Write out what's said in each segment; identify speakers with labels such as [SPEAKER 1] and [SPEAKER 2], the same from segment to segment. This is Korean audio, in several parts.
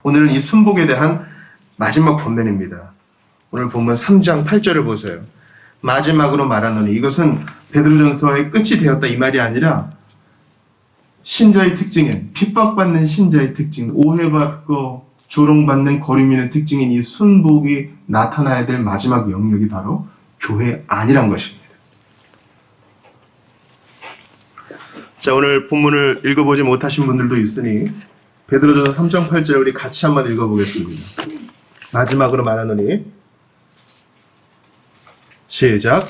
[SPEAKER 1] 오늘은 이 순복에 대한 마지막 권면입니다. 오늘 본문 3장 8절을 보세요. 마지막으로 말하노니, 이것은 베드로전서의 끝이 되었다 이 말이 아니라 신자의 특징인, 핍박받는 신자의 특징, 오해받고 조롱받는 거류민의 특징인 이 순복이 나타나야 될 마지막 영역이 바로 교회 안이란 것입니다. 자, 오늘 본문을 읽어보지 못하신 분들도 있으니 베드로전서 3장 8절 우리 같이 한번 읽어보겠습니다. 마지막으로 말하노니, 시작.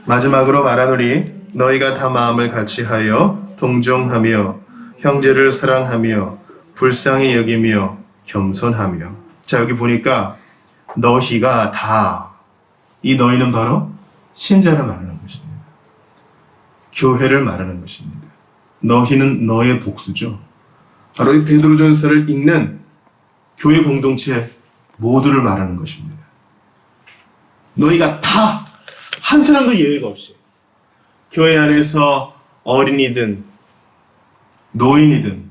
[SPEAKER 1] 마지막으로 말하노니 너희가 다 마음을 같이하여 동정하며 형제를 사랑하며 불쌍히 여기며 겸손하며. 자, 여기 보니까 너희가 다, 이 너희는 바로 신자를 말하는 것입니다. 교회를 말하는 것입니다. 너희는 너의 복수죠. 바로 이 베드로전서를 읽는 교회 공동체 모두를 말하는 것입니다. 너희가 다, 한 사람도 예외가 없이 교회 안에서 어린이든 노인이든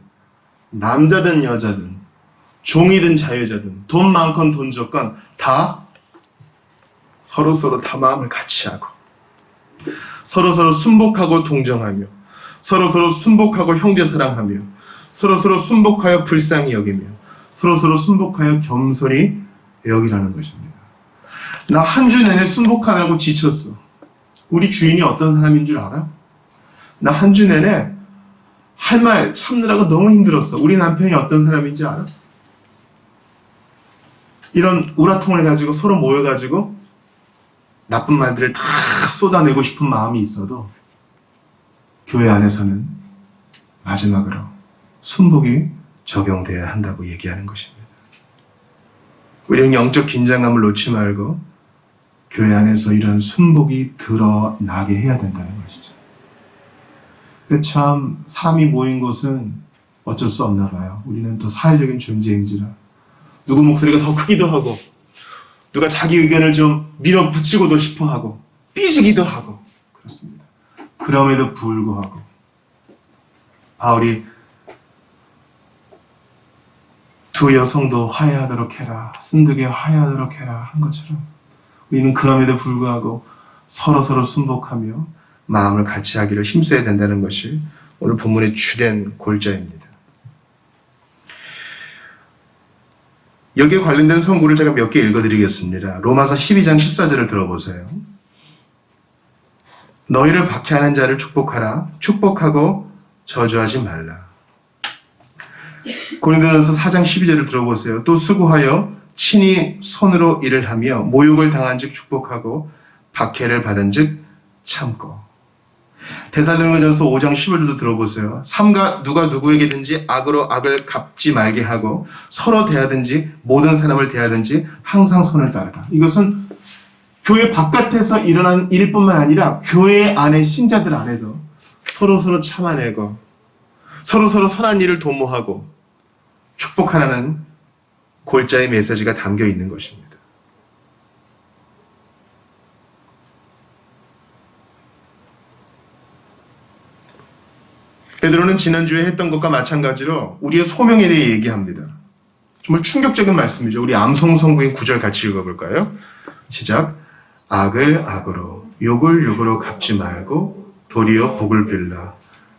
[SPEAKER 1] 남자든 여자든 종이든 자유자든 돈 많건 돈 적건 다 서로서로 다 마음을 같이 하고 서로서로 순복하고 동정하며 서로서로 순복하고 형제 사랑하며 서로서로 순복하여 불쌍히 여기며 서로서로 순복하여 겸손히 여기라는 것입니다. 나 한 주 내내 순복하느라고 지쳤어. 우리 주인이 어떤 사람인 줄 알아? 나 한 주 내내 할 말 참느라고 너무 힘들었어. 우리 남편이 어떤 사람인지 알아? 이런 우라통을 가지고 서로 모여가지고 나쁜 말들을 다 쏟아내고 싶은 마음이 있어도 교회 안에서는 마지막으로 순복이 적용돼야 한다고 얘기하는 것입니다. 우리는 영적 긴장감을 놓지 말고 교회 안에서 이런 순복이 드러나게 해야 된다는 것이죠. 참 사람이 모인 곳은 어쩔 수 없나 봐요. 우리는 더 사회적인 존재인지라 누구 목소리가 더 크기도 하고 누가 자기 의견을 좀 밀어붙이고도 싶어하고 삐지기도 하고 그렇습니다. 그럼에도 불구하고 바울이 두 여성도 화해하도록 해라, 순득에 화해하도록 해라 한 것처럼 우리는 그럼에도 불구하고 서로서로 순복하며 마음을 같이 하기를 힘써야 된다는 것이 오늘 본문의 주된 골자입니다. 여기에 관련된 성구를 제가 몇 개 읽어드리겠습니다. 로마서 12장 14절을 들어보세요. 너희를 박해하는 자를 축복하라. 축복하고 저주하지 말라. 고린도전서 4장 12절을 들어보세요. 또 수고하여 친히 손으로 일을 하며 모욕을 당한 즉 축복하고 박해를 받은 즉 참고. 데살로니가전서 5장 15절도 들어보세요. 삼가 누가 누구에게든지 악으로 악을 갚지 말게 하고 서로 대하든지 모든 사람을 대하든지 항상 선을 따르라. 이것은 교회 바깥에서 일어난 일뿐만 아니라 교회 안의 신자들 안에도 서로서로 참아내고 서로서로 선한 일을 도모하고 축복하라는 골자의 메시지가 담겨 있는 것입니다. 베드로는 지난주에 했던 것과 마찬가지로 우리의 소명에 대해 얘기합니다. 정말 충격적인 말씀이죠. 우리 암송성구의 9절 같이 읽어볼까요? 시작. 악을 악으로 욕을 욕으로 갚지 말고 도리어 복을 빌라.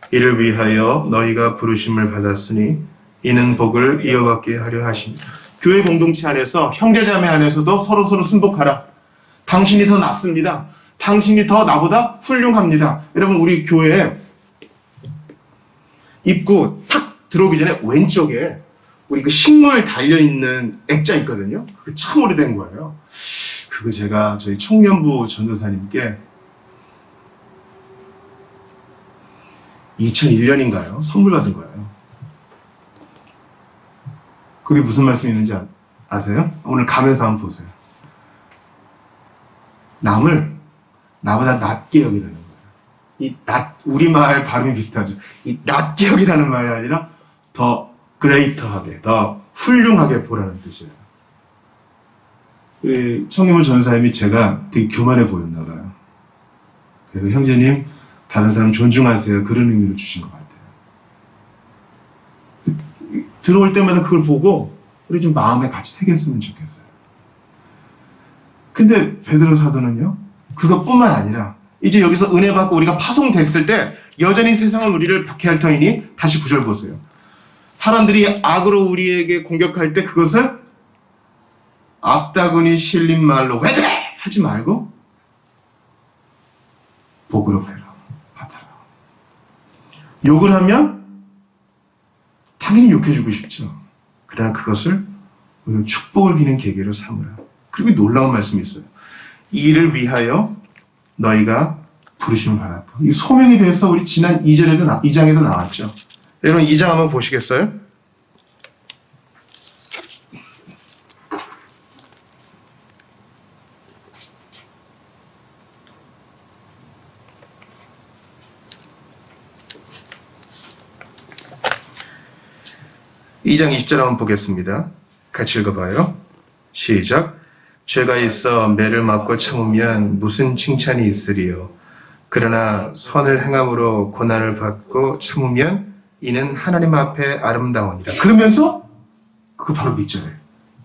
[SPEAKER 1] 이를 위하여 너희가 부르심을 받았으니 이는 복을 이어받게 하려 하십니다. 교회 공동체 안에서 형제자매 안에서도 서로서로 순복하라. 당신이 더 낫습니다. 당신이 더 나보다 훌륭합니다. 여러분 우리 교회에 입구 탁 들어오기 전에 왼쪽에 우리 그 식물 달려있는 액자 있거든요. 그게 참 오래된 거예요. 그거 제가 저희 청년부 전도사님께 2001년인가요? 선물 받은 거예요. 그게 무슨 말씀이 있는지 아세요? 오늘 가면서 한번 보세요. 남을 나보다 낮게 여기라는 거예요. 이 우리말 발음이 비슷하죠. 이 낮게 여기라는 말이 아니라 더 그레이터하게, 더 훌륭하게 보라는 뜻이에요. 우리 청년부 전도사님이 제가 되게 교만해 보였나 봐요. 그래서 형제님, 다른 사람 존중하세요. 그런 의미로 주신 것 같아요. 들어올 때마다 그걸 보고 우리 좀 마음에 같이 새겼으면 좋겠어요. 근데 베드로 사도는요, 그것뿐만 아니라 이제 여기서 은혜 받고 우리가 파송됐을 때 여전히 세상은 우리를 박해할 터이니, 다시 9절 보세요. 사람들이 악으로 우리에게 공격할 때 그것을 악다구니 실린 말로 왜 그래! 하지 말고 복으로 받아라. 욕을 하면 당연히 욕해주고 싶죠. 그러나 그것을 우리는 축복을 비는 계기로 삼으라. 그리고 놀라운 말씀이 있어요. 이 일을 위하여 너희가 부르심을 받았다. 이 소명에 대해서 우리 지난 2장에도 나왔죠. 여러분 2장 한번 보시겠어요? 이 장 20절 한번 보겠습니다. 같이 읽어봐요. 시작. 죄가 있어 매를 맞고 참으면 무슨 칭찬이 있으리요. 그러나 선을 행함으로 고난을 받고 참으면 이는 하나님 앞에 아름다우니라. 그러면서 그거 바로 밑절에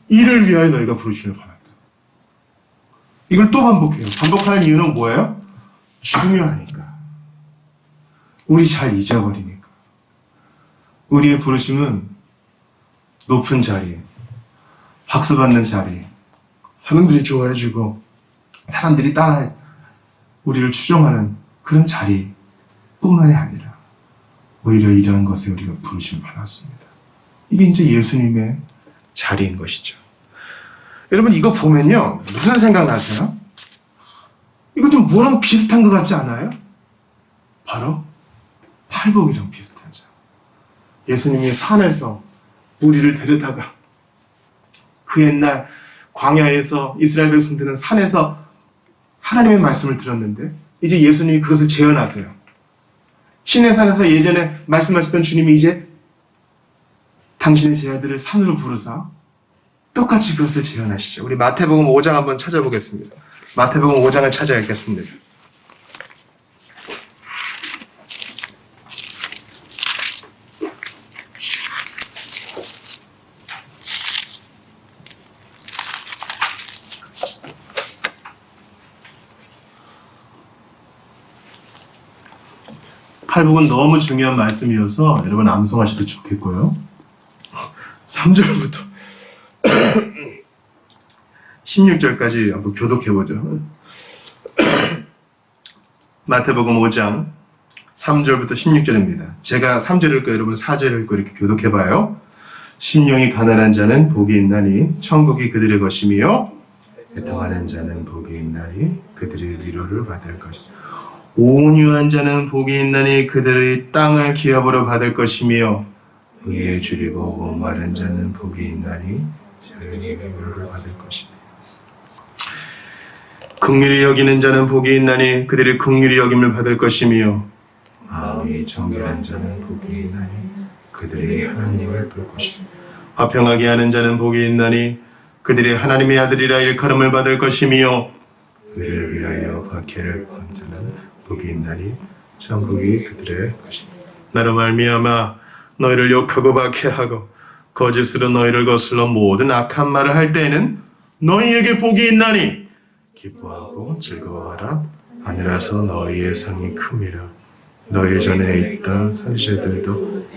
[SPEAKER 1] 이를 위하여 너희가 부르심을 받았다. 이걸 또 반복해요. 반복하는 이유는 뭐예요? 중요하니까. 우리 잘 잊어버리니까. 우리의 부르심은 높은 자리, 박수 받는 자리, 사람들이 좋아해주고 사람들이 따라 우리를 추종하는 그런 자리뿐만이 아니라 오히려 이러한 것에 우리가 부르심을 받았습니다. 이게 이제 예수님의 자리인 것이죠. 여러분 이거 보면요, 무슨 생각 나세요? 이거 좀 뭐랑 비슷한 것 같지 않아요? 바로 팔복이랑 비슷하죠. 예수님이 산에서 우리를 데려다가 그 옛날 광야에서 이스라엘 백성들은 산에서 하나님의 말씀을 들었는데 이제 예수님이 그것을 재현하세요. 신의 산에서 예전에 말씀하셨던 주님이 이제 당신의 제자들을 산으로 부르사 똑같이 그것을 재현하시죠. 우리 마태복음 5장 한번 찾아보겠습니다. 마태복음 5장을 찾아 읽겠습니다. 팔복은 너무 중요한 말씀이어서 여러분 암송하셔도 좋겠고요. 3절부터 16절까지 한번 교독해보죠. 마태복음 5장 3절부터 16절입니다. 제가 3절 읽고 여러분 4절 읽고 이렇게 교독해봐요. 심령이 가난한 자는 복이 있나니 천국이 그들의 것이며 애통하는 자는 복이 있나니 그들의 위로를 받을 것이다. 온유한 자는 복이 있나니 그들의 땅을 기업으로 받을 것이며 의에 줄이고 목마른 자는 복이 있나니 저희의 위로를 받을 것이며 긍휼히 여기는 자는 복이 있나니 그들이 긍휼히 여김을 받을 것이며 마음이 정결한 자는 복이 있나니 그들이 하나님을 볼 것이며 화평하게 하는 자는 복이 있나니 그들이 하나님의 아들이라 일컬음을 받을 것이며 그를 위하여 박해를 본 자는 복이 있나니 천국이 그들의 것이니 나로 말미암아 너희를 욕하고 박해하고 거짓으로 너희를 거슬러 모든 악한 말을 할 때에는 너희에게 복이 있나니 기뻐하고 즐거워하라. 하늘에서 너희의 상이 큼이라. 너희 전에 있던 선지자들도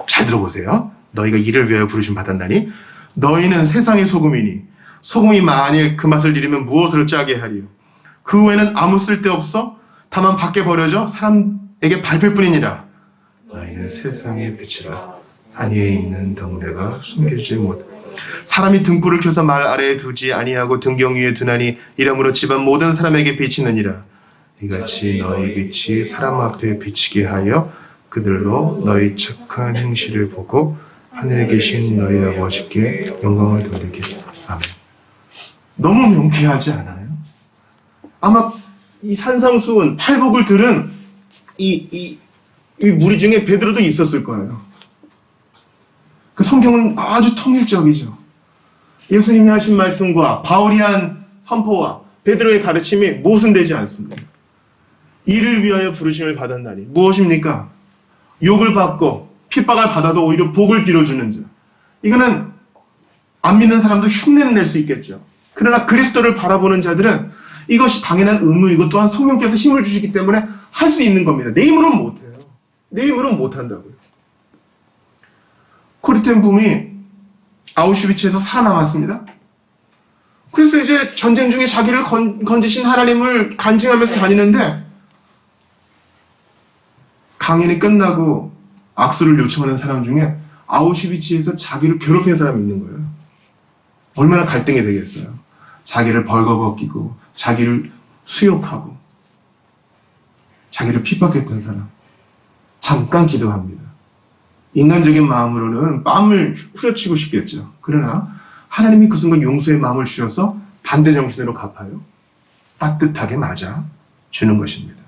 [SPEAKER 1] 잘 들어보세요. 너희가 이를 위하여 부르심 받았나니 너희는 세상의 소금이니 소금이 만일 그 맛을 잃으면 무엇으로 짜게 하리요. 그 외에는 아무 쓸데없어 다만 밖에 버려져 사람에게 밟힐 뿐이니라. 너희는 세상의 빛이라. 산 위에 있는 덩레가 숨기지 못. 사람이 등불을 켜서 말 아래에 두지 아니하고 등경 위에 두나니 이러므로 집안 모든 사람에게 비치느니라. 이같이 너희 빛이 사람 앞에 비치게 하여 그들로 너희 착한 행실을 보고 하늘에 계신 너희 아버지께 영광을 돌리게. 아멘. 너무 명쾌하지 않아요? 아마 이 산상수훈 팔복을 들은 이 무리 중에 베드로도 있었을 거예요. 그 성경은 아주 통일적이죠. 예수님이 하신 말씀과 바울이 한 선포와 베드로의 가르침이 모순되지 않습니다. 이를 위하여 부르심을 받았나니 무엇입니까? 욕을 받고 핍박을 받아도 오히려 복을 빌어주는 자. 이거는 안 믿는 사람도 흉내는 낼 수 있겠죠. 그러나 그리스도를 바라보는 자들은 이것이 당연한 의무이고 또한 성령께서 힘을 주시기 때문에 할 수 있는 겁니다. 내 힘으로는 못해요. 내 힘으로는 못한다고요. 코리텐붐이 아우슈비츠에서 살아남았습니다. 그래서 이제 전쟁 중에 자기를 건지신 하나님을 간증하면서 다니는데 강연이 끝나고 악수를 요청하는 사람 중에 아우슈비츠에서 자기를 괴롭히는 사람이 있는 거예요. 얼마나 갈등이 되겠어요. 자기를 벌거벗기고 자기를 수욕하고 자기를 핍박했던 사람. 잠깐 기도합니다. 인간적인 마음으로는 뺨을 후려치고 싶겠죠. 그러나 하나님이 그 순간 용서의 마음을 주셔서 반대 정신으로 갚아요. 따뜻하게 맞아 주는 것입니다.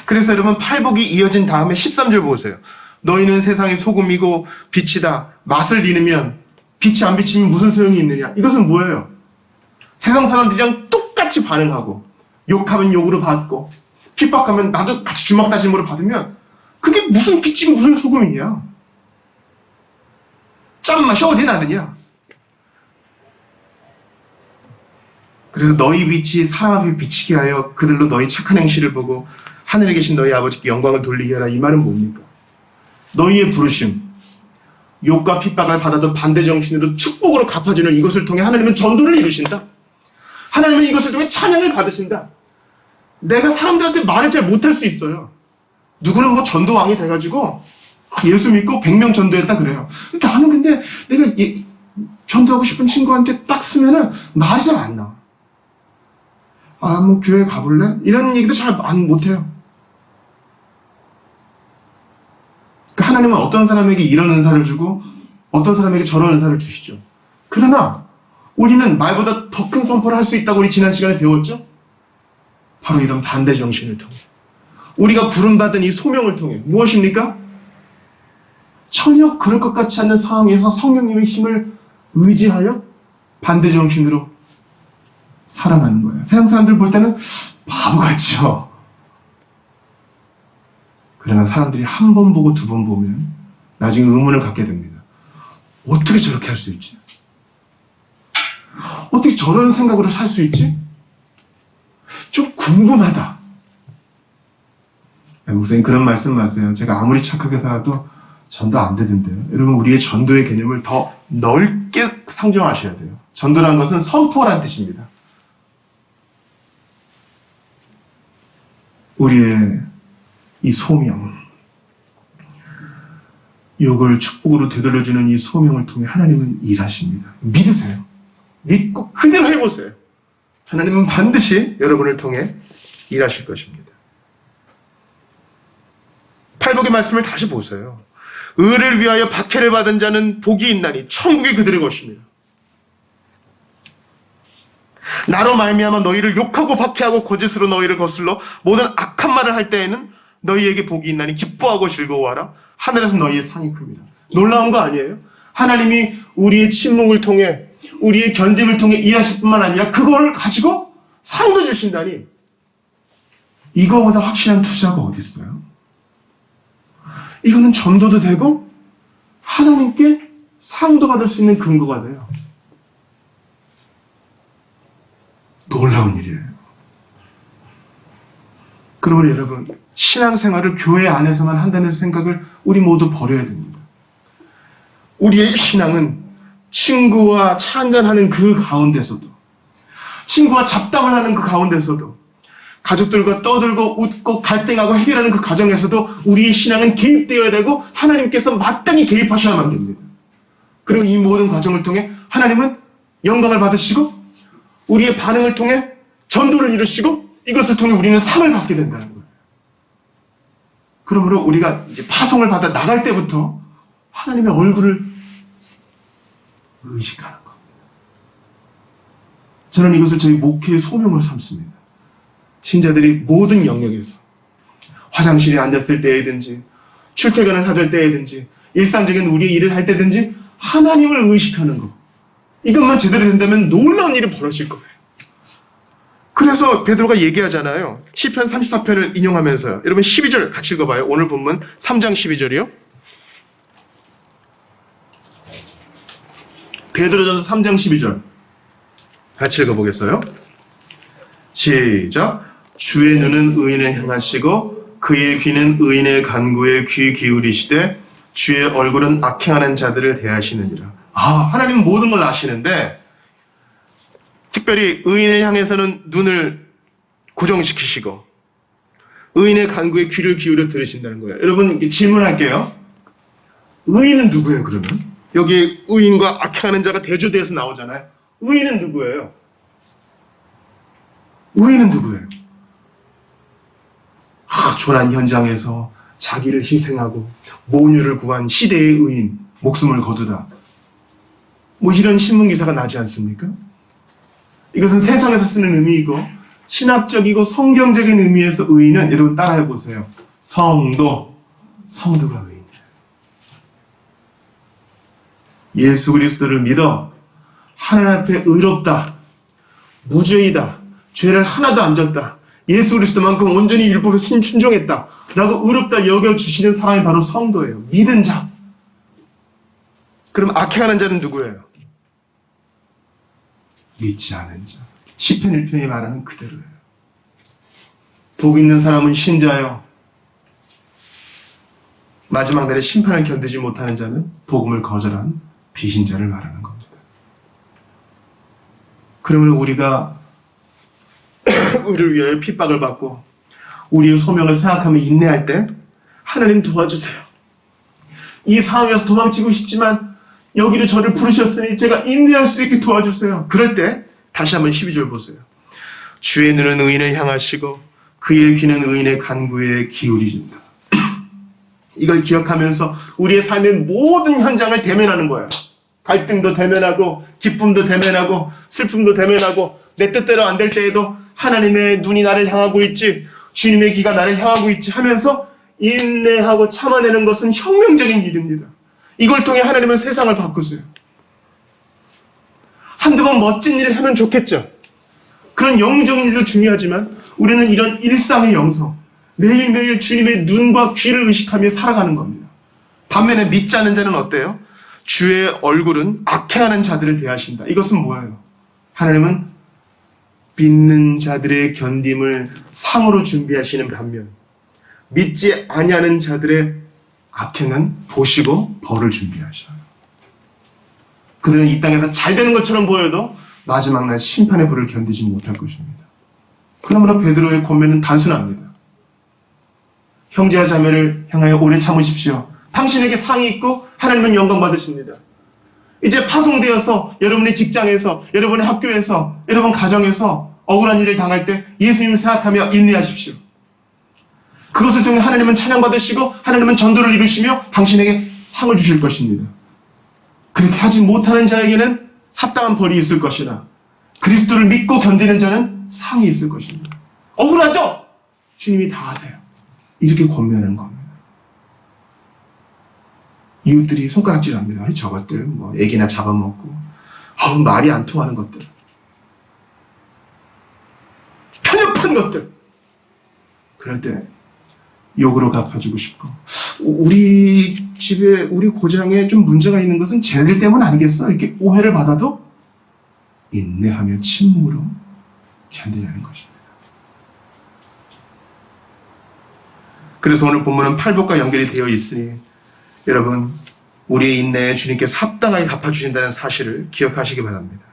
[SPEAKER 1] 그래서 여러분 팔복이 이어진 다음에 13절 보세요. 너희는 세상의 소금이고 빛이다. 맛을 잃으면 빛이 안 비치면 무슨 소용이 있느냐. 이것은 뭐예요? 세상 사람들이랑 똑같이 반응하고 욕하면 욕으로 받고 핍박하면 나도 같이 주먹다짐으로 받으면 그게 무슨 빛이고 무슨 소금이냐. 짠맛이 어디 나느냐. 그래서 너희 빛이 사람 앞에 비치게 하여 그들로 너희 착한 행실을 보고 하늘에 계신 너희 아버지께 영광을 돌리게 하라. 이 말은 뭡니까? 너희의 부르심, 욕과 핍박을 받아도 반대 정신으로 축복으로 갚아주는 이것을 통해 하나님은 전도를 이루신다. 하나님은 이것을 통해 찬양을 받으신다. 내가 사람들한테 말을 잘 못할 수 있어요. 누구는 뭐 전도왕이 돼가지고 예수 믿고 100명 전도했다 그래요. 나는 근데 내가 전도하고 싶은 친구한테 딱 쓰면은 말이 잘 안 나와. 아, 뭐 교회 가볼래? 이런 얘기도 잘 못해요. 하나님은 어떤 사람에게 이런 은사를 주고 어떤 사람에게 저런 은사를 주시죠. 그러나 우리는 말보다 더 큰 선포를 할 수 있다고 우리 지난 시간에 배웠죠? 바로 이런 반대 정신을 통해 우리가 부름받은 이 소명을 통해 무엇입니까? 전혀 그럴 것 같지 않는 상황에서 성령님의 힘을 의지하여 반대 정신으로 살아가는 거예요. 세상 사람들 볼 때는 바보 같죠. 그러나 사람들이 한 번 보고 두 번 보면 나중에 의문을 갖게 됩니다. 어떻게 저렇게 할 수 있지? 어떻게 저런 생각으로 살 수 있지? 좀 궁금하다. 목사님 그런 말씀 마세요. 제가 아무리 착하게 살아도 전도 안 되던데요. 여러분 우리의 전도의 개념을 더 넓게 상정하셔야 돼요. 전도라는 것은 선포라는 뜻입니다. 우리의 이 소명, 욕을 축복으로 되돌려주는 이 소명을 통해 하나님은 일하십니다. 믿으세요. 믿고 그대로 해보세요. 하나님은 반드시 여러분을 통해 일하실 것입니다. 팔복의 말씀을 다시 보세요. 의를 위하여 박해를 받은 자는 복이 있나니 천국이 그들의 것입니다. 나로 말미암아 너희를 욕하고 박해하고 거짓으로 너희를 거슬러 모든 악한 말을 할 때에는 너희에게 복이 있나니 기뻐하고 즐거워하라. 하늘에서 너희의 상이 큽니다. 놀라운 거 아니에요? 하나님이 우리의 침묵을 통해 우리의 견딤을 통해 일하실 뿐만 아니라 그걸 가지고 상도 주신다니 이거보다 확실한 투자가 어디 있어요? 이거는 전도도 되고 하나님께 상도 받을 수 있는 근거가 돼요. 놀라운 일이에요. 그러므로 여러분 신앙생활을 교회 안에서만 한다는 생각을 우리 모두 버려야 됩니다. 우리의 신앙은 친구와 차 한잔하는 그 가운데서도 친구와 잡담을 하는 그 가운데서도 가족들과 떠들고 웃고 갈등하고 해결하는 그 과정에서도 우리의 신앙은 개입되어야 되고 하나님께서 마땅히 개입하셔야만 됩니다. 그리고 이 모든 과정을 통해 하나님은 영광을 받으시고 우리의 반응을 통해 전도를 이루시고 이것을 통해 우리는 상을 받게 된다는 거예요. 그러므로 우리가 이제 파송을 받아 나갈 때부터 하나님의 얼굴을 의식하는 겁니다. 저는 이것을 저희 목회의 소명으로 삼습니다. 신자들이 모든 영역에서 화장실에 앉았을 때이든지 출퇴근을 하실 때이든지 일상적인 우리의 일을 할 때든지 하나님을 의식하는 것. 이것만 제대로 된다면 놀라운 일이 벌어질 거예요. 그래서 베드로가 얘기하잖아요. 시편 34편을 인용하면서요. 여러분 12절 같이 읽어봐요. 오늘 본문 3장 12절이요. 베드로전서 3장 12절 같이 읽어보겠어요? 시작. 주의 눈은 의인을 향하시고 그의 귀는 의인의 간구에 귀 기울이시되 주의 얼굴은 악행하는 자들을 대하시느니라. 하나님은 모든 걸 아시는데 특별히 의인을 향해서는 눈을 고정시키시고 의인의 간구에 귀를 기울여 들으신다는 거예요. 여러분 질문할게요. 의인은 누구예요 그러면? 여기 의인과 악행하는 자가 대조되어서 나오잖아요. 의인은 누구예요? 의인은 누구예요? 조난 현장에서 자기를 희생하고 모녀를 구한 시대의 의인, 목숨을 거두다. 이런 신문기사가 나지 않습니까? 이것은 세상에서 쓰는 의미이고 신학적이고 성경적인 의미에서 의인은 여러분 따라해보세요. 성도가 의인이에요. 예수 그리스도를 믿어 하나님 앞에 의롭다, 무죄이다, 죄를 하나도 안 졌다, 예수 그리스도만큼 온전히 율법에 순종했다 라고 의롭다 여겨주시는 사람이 바로 성도예요. 믿은 자. 그럼 악행하는 자는 누구예요? 믿지 않은 자. 시편 1편이 말하는 그대로예요. 복 있는 사람은 신자요, 마지막 날에 심판을 견디지 못하는 자는 복음을 거절한 비신자를 말하는 겁니다. 그러면 우리가 우리를 위하여 핍박을 받고 우리의 소명을 생각하며 인내할 때 하나님 도와주세요. 이 상황에서 도망치고 싶지만 여기로 저를 부르셨으니 제가 인내할 수 있게 도와주세요. 그럴 때 다시 한번 12절 보세요. 주의 눈은 의인을 향하시고 그의 귀는 의인의 간구에 기울이신다. 이걸 기억하면서 우리의 삶의 모든 현장을 대면하는 거예요. 갈등도 대면하고 기쁨도 대면하고 슬픔도 대면하고 내 뜻대로 안 될 때에도 하나님의 눈이 나를 향하고 있지, 주님의 귀가 나를 향하고 있지 하면서 인내하고 참아내는 것은 혁명적인 일입니다. 이걸 통해 하나님은 세상을 바꾸세요. 한두 번 멋진 일을 하면 좋겠죠. 그런 영적인 일도 중요하지만 우리는 이런 일상의 영성, 매일매일 주님의 눈과 귀를 의식하며 살아가는 겁니다. 반면에 믿지 않는 자는 어때요? 주의 얼굴은 악행하는 자들을 대하신다. 이것은 뭐예요? 하나님은 믿는 자들의 견딤을 상으로 준비하시는 반면 믿지 아니하는 자들의 악행은 보시고 벌을 준비하셔요. 그들은 이 땅에서 잘 되는 것처럼 보여도 마지막 날 심판의 불을 견디지 못할 것입니다. 그러므로 베드로의 권면은 단순합니다. 형제와 자매를 향하여 오래 참으십시오. 당신에게 상이 있고 하나님은 영광 받으십니다. 이제 파송되어서 여러분의 직장에서, 여러분의 학교에서, 여러분 가정에서 억울한 일을 당할 때 예수님을 생각하며 인내하십시오. 그것을 통해 하나님은 찬양받으시고 하나님은 전도를 이루시며 당신에게 상을 주실 것입니다. 그렇게 하지 못하는 자에게는 합당한 벌이 있을 것이나 그리스도를 믿고 견디는 자는 상이 있을 것입니다. 억울하죠? 주님이 다 하세요. 이렇게 권면하는 겁니다. 이웃들이 손가락질합니다. 저것들 애기나 잡아먹고 말이 안 통하는 것들, 편협한 것들. 그럴 때 욕으로 갚아주고 싶고, 우리 집에 우리 고장에 좀 문제가 있는 것은 쟤네들 때문 아니겠어? 이렇게 오해를 받아도 인내하며 침묵으로 견디려는 것입니다. 그래서 오늘 본문은 팔복과 연결이 되어 있으니 여러분, 우리의 인내에 주님께서 합당하게 갚아주신다는 사실을 기억하시기 바랍니다.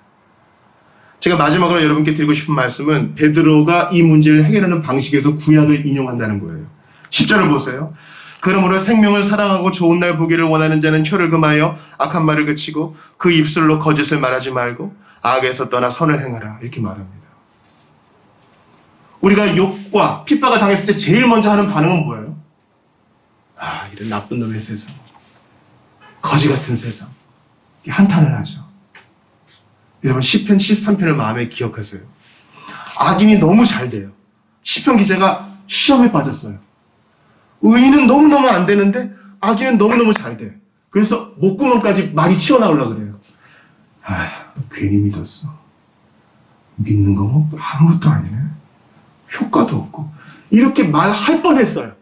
[SPEAKER 1] 제가 마지막으로 여러분께 드리고 싶은 말씀은 베드로가 이 문제를 해결하는 방식에서 구약을 인용한다는 거예요. 10절을 보세요. 그러므로 생명을 사랑하고 좋은 날 보기를 원하는 자는 혀를 금하여 악한 말을 그치고 그 입술로 거짓을 말하지 말고 악에서 떠나 선을 행하라. 이렇게 말합니다. 우리가 욕과 핍박을 당했을 때 제일 먼저 하는 반응은 뭐예요? 이런 나쁜 놈의 세상, 거지 같은 세상, 한탄을 하죠. 여러분, 시편 13편을 마음에 기억하세요. 악인이 너무 잘 돼요. 시편 기자가 시험에 빠졌어요. 의인은 너무너무 안 되는데 악인은 너무너무 잘 돼. 그래서 목구멍까지 말이 튀어나오려고 그래요. 괜히 믿었어. 믿는 거 뭐 아무것도 아니네. 효과도 없고. 이렇게 말할 뻔했어요.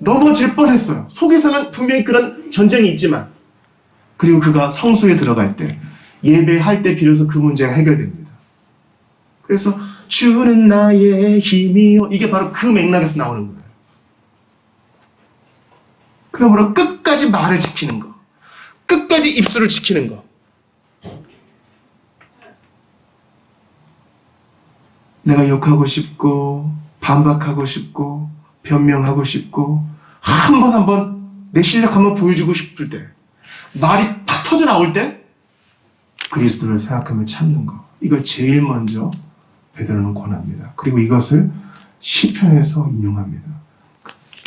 [SPEAKER 1] 넘어질 뻔했어요. 속에서는 분명히 그런 전쟁이 있지만 그리고 그가 성소에 들어갈 때, 예배할 때 비로소 그 문제가 해결됩니다. 그래서 주는 나의 힘이요. 이게 바로 그 맥락에서 나오는 거예요. 그러므로 끝까지 말을 지키는 거. 끝까지 입술을 지키는 거. 내가 욕하고 싶고 반박하고 싶고 변명하고 싶고 한 번 내 실력 한번 보여주고 싶을 때 말이 팍 터져 나올 때 그리스도를 생각하며 참는 거. 이걸 제일 먼저 베드로는 권합니다. 그리고 이것을 시편에서 인용합니다.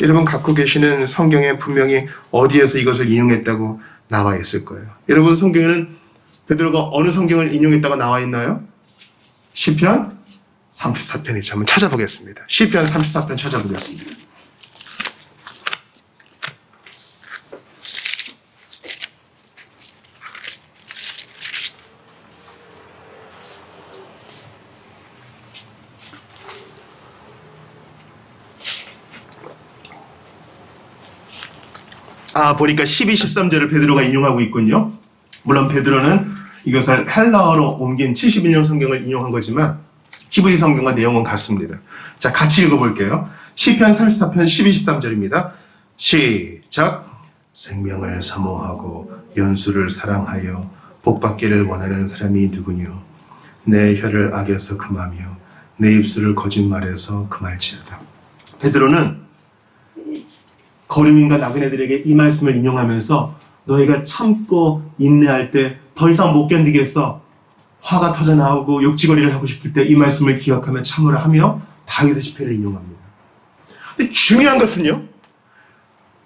[SPEAKER 1] 여러분 갖고 계시는 성경에 분명히 어디에서 이것을 인용했다고 나와 있을 거예요. 여러분 성경에는 베드로가 어느 성경을 인용했다고 나와 있나요? 시편 34편이죠. 한번 찾아보겠습니다. 시편 34편 찾아보겠습니다. 보니까 12, 13절을 베드로가 인용하고 있군요. 물론 베드로는 이것을 헬라어로 옮긴 71년 성경을 인용한 거지만 히브리 성경과 내용은 같습니다. 자, 같이 읽어볼게요. 시편 34편 12, 13절입니다. 시작. 생명을 사모하고 연수를 사랑하여 복받기를 원하는 사람이 누구뇨? 내 혀를 악에서 금하며 내 입술을 거짓말해서 금할지어다. 베드로는 거류민과 나그네들에게 이 말씀을 인용하면서 너희가 참고 인내할 때 더 이상 못 견디겠어. 화가 터져 나오고 욕지거리를 하고 싶을 때 이 말씀을 기억하며 참으라 하며 다윗의 시편을 인용합니다. 근데 중요한 것은요.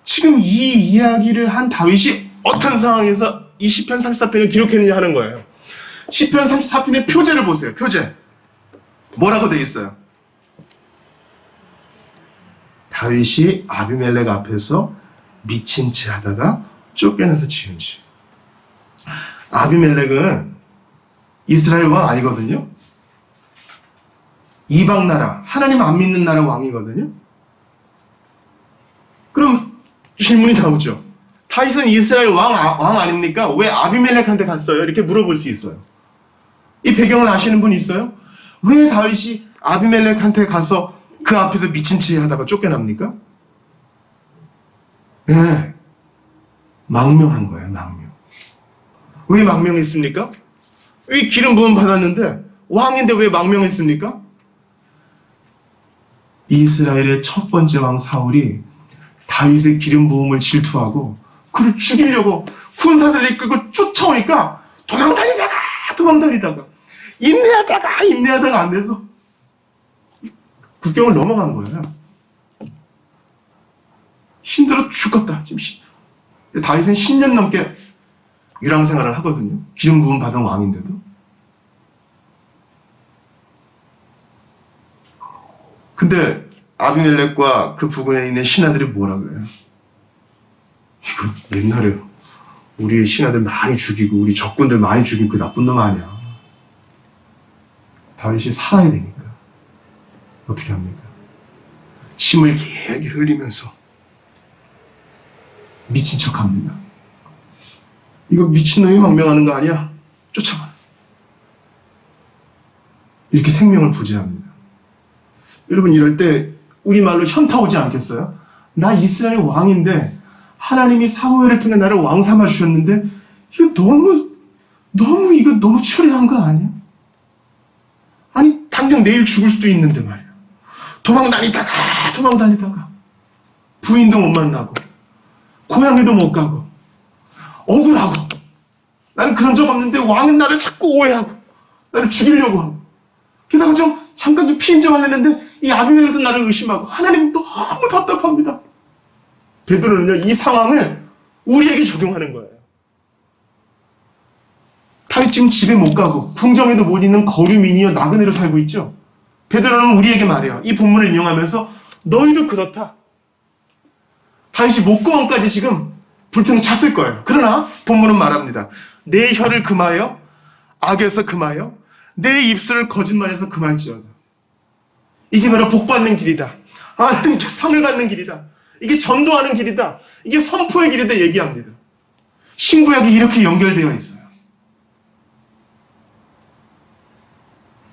[SPEAKER 1] 지금 이 이야기를 한 다윗이 어떤 상황에서 이 시편 34편을 기록했느냐 하는 거예요. 시편 34편의 표제를 보세요. 표제. 뭐라고 되어 있어요? 다윗이 아비멜렉 앞에서 미친 채 하다가 쫓겨나서 지은 시. 아비멜렉은 이스라엘 왕 아니거든요. 이방 나라, 하나님 안 믿는 나라 왕이거든요. 그럼 질문이 나오죠. 다윗은 이스라엘 왕 아닙니까? 왜 아비멜렉한테 갔어요? 이렇게 물어볼 수 있어요. 이 배경을 아시는 분 있어요? 왜 다윗이 아비멜렉한테 가서 그 앞에서 미친 채 하다가 쫓겨납니까? 네. 망명한 거예요, 망명. 왜 망명했습니까? 왜 기름 부음 받았는데 왕인데 왜 망명했습니까? 이스라엘의 첫 번째 왕 사울이 다윗의 기름 부음을 질투하고 그를 죽이려고 군사들을 이끌고 쫓아오니까 도망달리다가 인내하다가 안 돼서 국경을 넘어간 거예요. 힘들어 죽겠다. 지금 다윗은 10년 넘게 유랑 생활을 하거든요. 기름 부음 받은 왕인데도. 근데 아비멜렉과 그 부근에 있는 신하들이 뭐라 그래요? 이거 옛날에 우리 신하들 많이 죽이고 우리 적군들 많이 죽인 그 나쁜 놈 아니야. 다윗이 살아야 되니까 어떻게 합니까? 침을 길게 흘리면서 미친 척합니다. 이거 미친놈이 망명하는 거 아니야? 쫓아가. 이렇게 생명을 부재합니다. 여러분 이럴 때 우리말로 현타 오지 않겠어요? 나 이스라엘 왕인데 하나님이 사무엘을 통해 나를 왕 삼아 주셨는데 이거 너무 추레한 거 아니야? 아니 당장 내일 죽을 수도 있는데 말이야. 도망다니다가 부인도 못 만나고 고향에도 못 가고 억울하고 나는 그런 적 없는데 왕은 나를 자꾸 오해하고 나를 죽이려고 하고 게다가 잠깐 좀 피인정을 했는데 이 아비멜렉도 나를 의심하고 하나님 너무 답답합니다. 베드로는요 이 상황을 우리에게 적용하는 거예요. 다윗 지금 집에 못 가고 궁정에도 못 있는 거류민이여 나그네로 살고 있죠. 베드로는 우리에게 말해요. 이 본문을 인용하면서 너희도 그렇다. 다윗이 목구멍까지 지금 불평이 찼을 거예요. 그러나 본문은 말합니다. 내 혀를 금하여 악에서 금하여 내 입술을 거짓말해서 금할지어다. 이게 바로 복받는 길이다. 하나님께 상을 받는 길이다. 이게 전도하는 길이다. 이게 선포의 길이다 얘기합니다. 신구약이 이렇게 연결되어 있어요.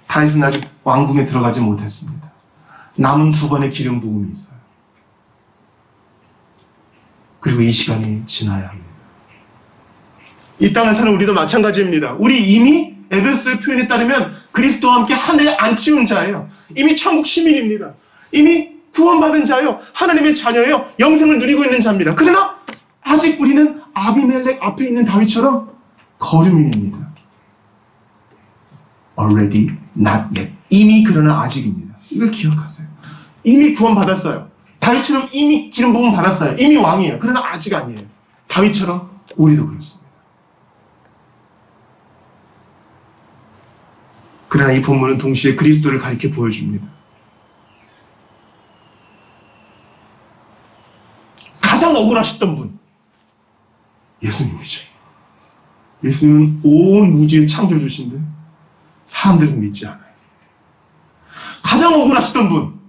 [SPEAKER 1] 다윗은 아직 왕궁에 들어가지 못했습니다. 남은 2번의 기름 부음이 있어요. 그리고 이 시간이 지나야 합니다. 이 땅을 사는 우리도 마찬가지입니다. 우리 이미 에베소의 표현에 따르면 그리스도와 함께 하늘에 앉히운 자예요. 이미 천국 시민입니다. 이미 구원받은 자예요. 하나님의 자녀예요. 영생을 누리고 있는 자입니다. 그러나 아직 우리는 아비멜렉 앞에 있는 다윗처럼 거류민입니다. Already, not yet. 이미 그러나 아직입니다. 이걸 기억하세요. 이미 구원받았어요. 다윗처럼 이미 기름 부음 받았어요. 이미 왕이에요. 그러나 아직 아니에요. 다윗처럼 우리도 그렇습니다. 그러나 이 본문은 동시에 그리스도를 가리켜 보여줍니다. 가장 억울하셨던 분, 예수님이죠. 예수님은 온 우주의 창조주신데 사람들은 믿지 않아요. 가장 억울하셨던 분,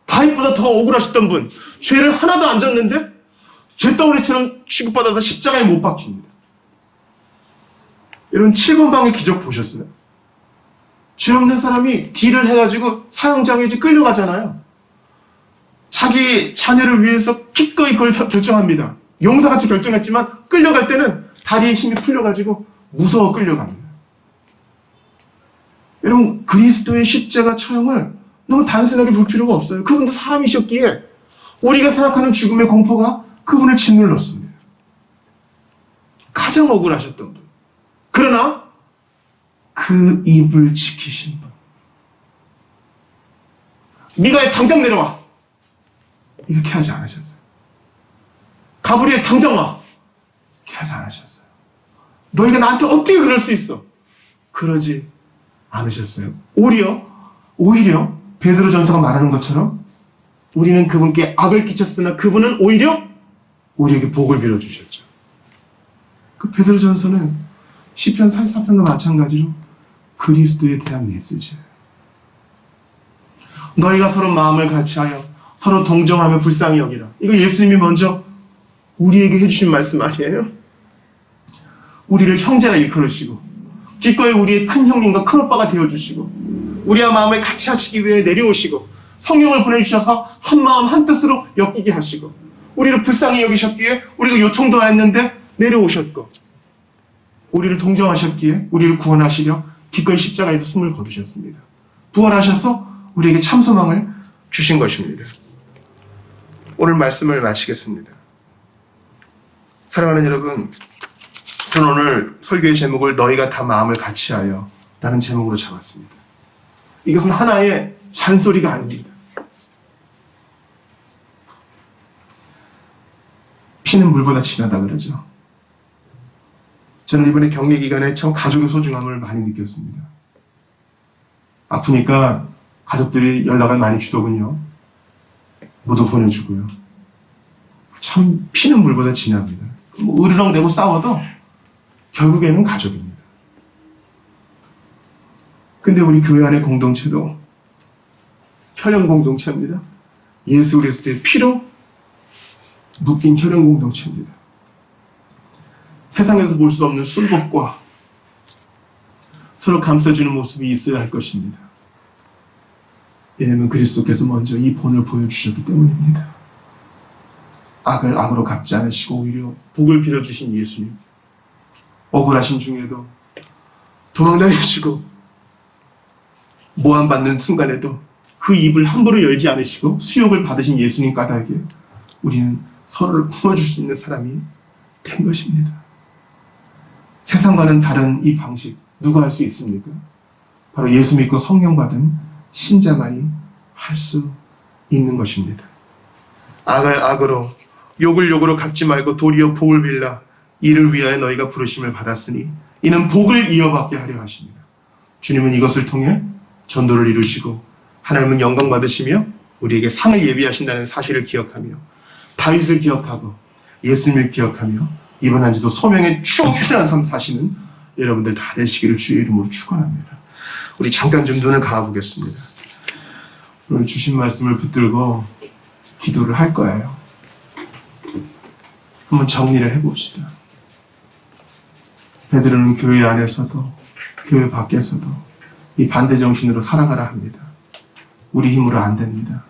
[SPEAKER 1] 다윗보다 더 억울하셨던 분, 죄를 하나도 안 졌는데 죄덩어리처럼 취급받아서 십자가에 못 박힙니다. 여러분 7번 방의 기적 보셨어요? 죄 없는 사람이 딜을 해가지고 사형장에 이제 끌려가잖아요. 자기 자녀를 위해서 기꺼이 그걸 결정합니다. 용사같이 결정했지만 끌려갈 때는 다리에 힘이 풀려가지고 무서워 끌려갑니다. 여러분 그리스도의 십자가 처형을 너무 단순하게 볼 필요가 없어요. 그분도 사람이셨기에 우리가 생각하는 죽음의 공포가 그분을 짓눌렀습니다. 가장 억울하셨던 분. 그러나 그 입을 지키신 분. 미가엘 당장 내려와. 이렇게 하지 않으셨어요. 가브리엘 당장 와. 이렇게 하지 않으셨어요. 너희가 나한테 어떻게 그럴 수 있어? 그러지 않으셨어요. 오히려 베드로 전서가 말하는 것처럼 우리는 그분께 악을 끼쳤으나 그분은 오히려 우리에게 복을 빌어주셨죠. 그 베드로 전서는 시편 44편과 마찬가지로 그리스도에 대한 메시지예요. 너희가 서로 마음을 같이하여 서로 동정하며 불쌍히 여기라. 이거 예수님이 먼저 우리에게 해주신 말씀 아니에요? 우리를 형제라 일컬으시고 기꺼이 우리의 큰 형님과 큰 오빠가 되어주시고 우리와 마음을 같이 하시기 위해 내려오시고 성령을 보내주셔서 한 마음 한 뜻으로 엮이게 하시고 우리를 불쌍히 여기셨기에 우리가 요청도 안 했는데 내려오셨고 우리를 동정하셨기에 우리를 구원하시려 기꺼이 십자가에서 숨을 거두셨습니다. 부활하셔서 우리에게 참 소망을 주신 것입니다. 오늘 말씀을 마치겠습니다. 사랑하는 여러분, 저는 오늘 설교의 제목을 너희가 다 마음을 같이하여 라는 제목으로 잡았습니다. 이것은 하나의 잔소리가 아닙니다. 피는 물보다 진하다 그러죠. 저는 이번에 격리 기간에 참 가족의 소중함을 많이 느꼈습니다. 아프니까 가족들이 연락을 많이 주더군요. 모두 보내주고요. 참 피는 물보다 진합니다. 뭐 으르렁대고 싸워도 결국에는 가족입니다. 근데 우리 교회 안의 공동체도 혈연 공동체입니다. 예수 그리스도의 피로 묶인 혈연 공동체입니다. 세상에서 볼 수 없는 술복과 서로 감싸주는 모습이 있어야 할 것입니다. 왜냐하면 그리스도께서 먼저 이 본을 보여주셨기 때문입니다. 악을 악으로 갚지 않으시고 오히려 복을 빌어주신 예수님, 억울하신 중에도 도망다니시고 모함받는 순간에도 그 입을 함부로 열지 않으시고 수욕을 받으신 예수님 까닭에 우리는 서로를 품어줄 수 있는 사람이 된 것입니다. 세상과는 다른 이 방식 누가 할 수 있습니까? 바로 예수 믿고 성령 받은 신자만이 할 수 있는 것입니다. 악을 악으로 욕을 욕으로 갚지 말고 도리어 복을 빌라 이를 위하여 너희가 부르심을 받았으니 이는 복을 이어받게 하려 하십니다. 주님은 이것을 통해 전도를 이루시고 하나님은 영광 받으시며 우리에게 상을 예비하신다는 사실을 기억하며 다윗을 기억하고 예수님을 기억하며 이번 한 주도 소명의 충실한 삶 사시는 여러분들 다 되시기를 주의 이름으로 축원합니다. 우리 잠깐 좀 눈을 감아보겠습니다. 오늘 주신 말씀을 붙들고 기도를 할 거예요. 한번 정리를 해봅시다. 베드로는 교회 안에서도 교회 밖에서도 이 반대 정신으로 살아가라 합니다. 우리 힘으로 안 됩니다.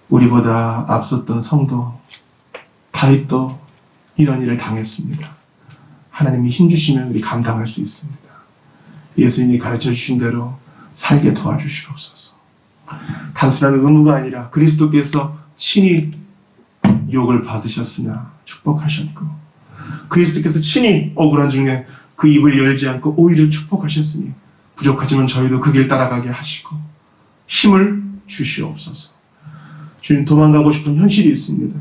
[SPEAKER 1] 우리보다 앞섰던 성도 다윗도 이런 일을 당했습니다. 하나님이 힘주시면 우리 감당할 수 있습니다. 예수님이 가르쳐 주신 대로 살게 도와주시옵소서. 단순한 의무가 아니라 그리스도께서 친히 욕을 받으셨으나 축복하셨고, 그리스도께서 친히 억울한 중에 그 입을 열지 않고 오히려 축복하셨으니 부족하지만 저희도 그 길 따라가게 하시고 힘을 주시옵소서. 주님, 도망가고 싶은 현실이 있습니다.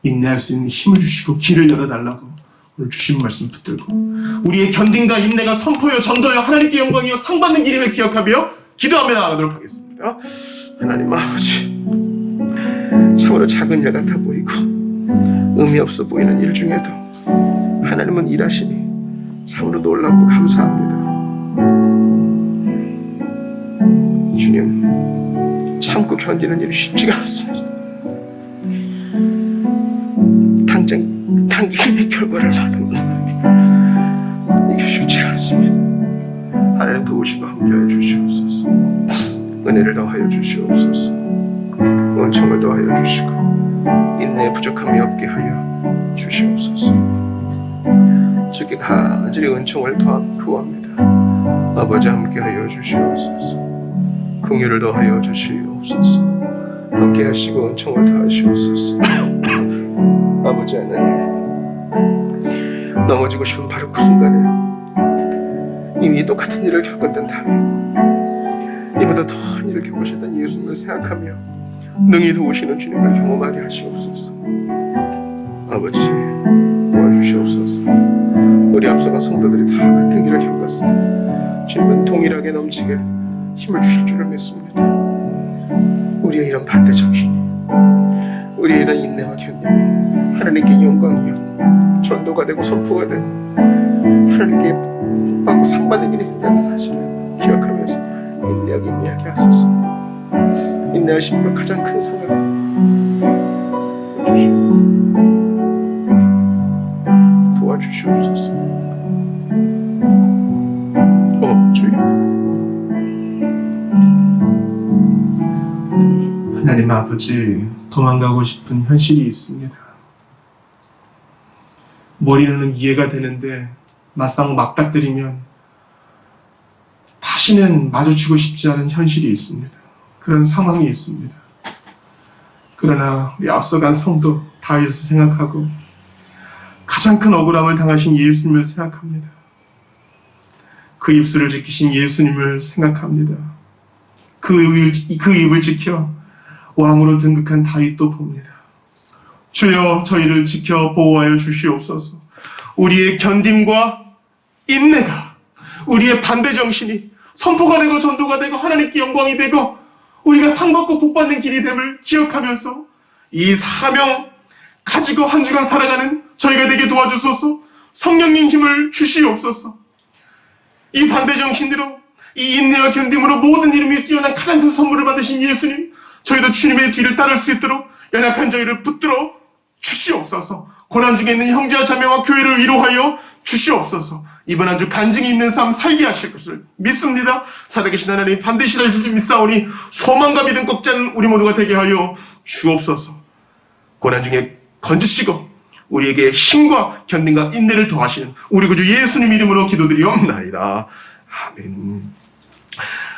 [SPEAKER 1] 인내할 수 있는 힘을 주시고 길을 열어달라고 오늘 주신 말씀 붙들고 우리의 견딘과 인내가 선포여 전도여 하나님께 영광이여 상받는 길임을 기억하며 기도하며 나아가도록 하겠습니다. 하나님 아버지, 참으로 작은 일 같아 보이고 의미 없어 보이는 일 중에도 하나님은 일하시니 참으로 놀랍고 감사합니다. 주님, 참고 견디는 일이 쉽지가 않습니다. 당장 단기간에 결과를 말하는 이게 쉽지가 않습니다. 하나님 도우시고 함께하여 주시옵소서. 은혜를 더하여 주시옵소서. 은총을 더하여 주시고 인내에 부족함이 없게 하여 주시옵소서. 주께 간절히 은총을 구합니다. 아버지 함께하여 주시옵소서. 긍휼을 더하여 주시옵소서. 함께하시고 은총을 더하시옵소서. 아버지 하나님, 넘어지고 싶은 바로 그 순간에 이미 똑같은 일을 겪었던 다윗고 이보다 더한 일을 겪으셨던 예수님을 생각하며 능히 도우시는 주님을 경험하게 하시옵소서. 아버지 도와주시옵소서. 우리 앞서간 성도들이 다 같은 길을 겪었습니다. 주님은 동일하게 넘치게 힘을 주실 줄을 믿습니다. 우리의 이런 반대 정신이, 우리의 이런 인내와 견딤이 하나님께 영광이요 전도가 되고 선포가 되고 하나님께 복받고 상받는 일이 된다는 사실을 기억하면서 인내하게 하소서. 인내하심으로 가장 큰 상을 도와주시옵소서. 주여, 하나님 아버지, 도망가고 싶은 현실이 있습니다. 머리로는 이해가 되는데 막상 맞닥뜨리면 다시는 마주치고 싶지 않은 현실이 있습니다. 그런 상황이 있습니다. 그러나 우리 앞서간 성도 다윗을 생각하고 가장 큰 억울함을 당하신 예수님을 생각합니다. 그 입술을 지키신 예수님을 생각합니다. 그 입을 지켜 왕으로 등극한 다윗도 봅니다. 주여, 저희를 지켜 보호하여 주시옵소서. 우리의 견딤과 인내가, 우리의 반대 정신이 선포가 되고 전도가 되고 하나님께 영광이 되고 우리가 상받고 복받는 길이 됨을 기억하면서 이 사명 가지고 한 주간 살아가는 저희가 되게 도와주소서. 성령님 힘을 주시옵소서. 이 반대 정신으로, 이 인내와 견딤으로 모든 이름이 뛰어난 가장 큰 선물을 받으신 예수님, 저희도 주님의 뒤를 따를 수 있도록 연약한 저희를 붙들어 주시옵소서. 고난 중에 있는 형제와 자매와 교회를 위로하여 주시옵소서. 이번 한 주 간증이 있는 삶 살게 하실 것을 믿습니다. 살아계신 하나님 반드시 하실 줄 믿사오니 소망과 믿음 꺾지 않는 우리 모두가 되게 하여 주옵소서. 고난 중에 건지시고 우리에게 힘과 견딘과 인내를 더하시는 우리 구주 예수님 이름으로 기도드리옵나이다. 아멘.